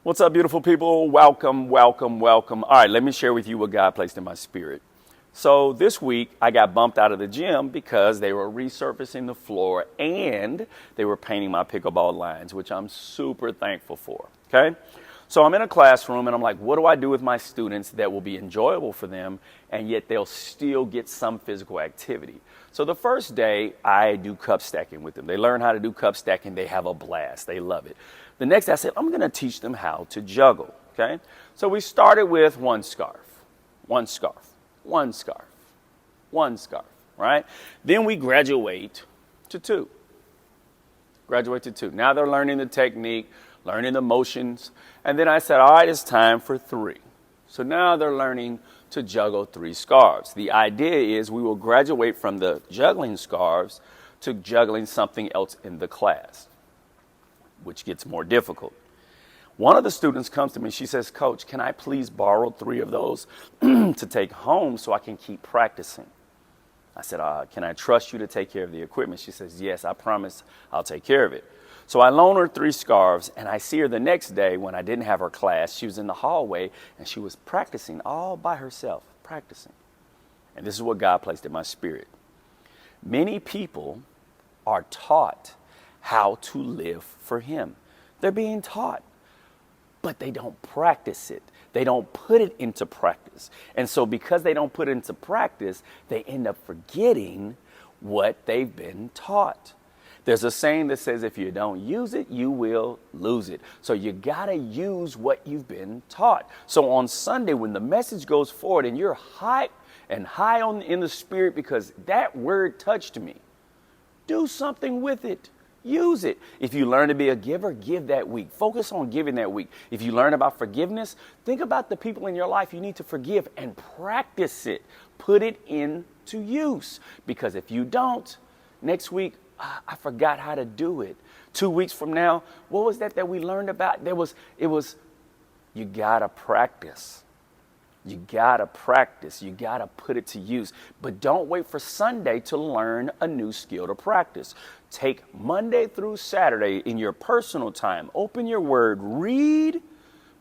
What's up, beautiful people? Welcome, welcome, welcome. All right, let me share with you what God placed in my spirit. So this week, I got bumped out of the gym because they were resurfacing the floor and they were painting my pickleball lines, which I'm super thankful for, okay? So I'm in a classroom and I'm like, what do I do with my students that will be enjoyable for them and yet they'll still get some physical activity? So the first day, I do cup stacking with them. They learn how to do cup stacking. They have a blast. They love it. The next day, I said, I'm going to teach them how to juggle, okay? So we started with one scarf, one scarf, one scarf, one scarf, right? Then we graduate to two. Graduate to two. Now they're learning the technique, learning the motions. And then I said, all right, it's time for three. So now they're learning to juggle three scarves. The idea is we will graduate from the juggling scarves to juggling something else in the class, which gets more difficult. One of the students comes to me, she says, Coach, can I please borrow three of those to take home so I can keep practicing? I said, can I trust you to take care of the equipment? She says, yes, I promise I'll take care of it. So I loan her three scarves, and I see her the next day when I didn't have her class. She was in the hallway, and she was practicing all by herself, practicing. And this is what God placed in my spirit. Many people are taught how to live for Him. They're being taught, but they don't practice it. They don't put it into practice. And so because they don't put it into practice, they end up forgetting what they've been taught. There's a saying that says, if you don't use it, you will lose it. So you got to use what you've been taught. So on Sunday, when the message goes forward and you're high in the spirit because that word touched me, do something with it. Use it. If you learn to be a giver, give that week. Focus on giving that week. If you learn about forgiveness, think about the people in your life you need to forgive and practice it. Put it into use. Because if you don't, next week, I forgot how to do it. 2 weeks from now, what was that we learned about? It was, you gotta practice. You gotta practice. You gotta put it to use. But don't wait for Sunday to learn a new skill to practice. Take Monday through Saturday in your personal time. Open your word, read,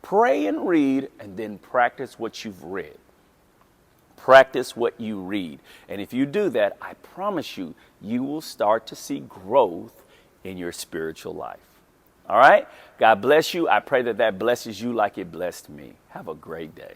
pray and read, and then practice what you've read. Practice what you read. And if you do that, I promise you, you will start to see growth in your spiritual life. All right? God bless you. I pray that blesses you like it blessed me. Have a great day.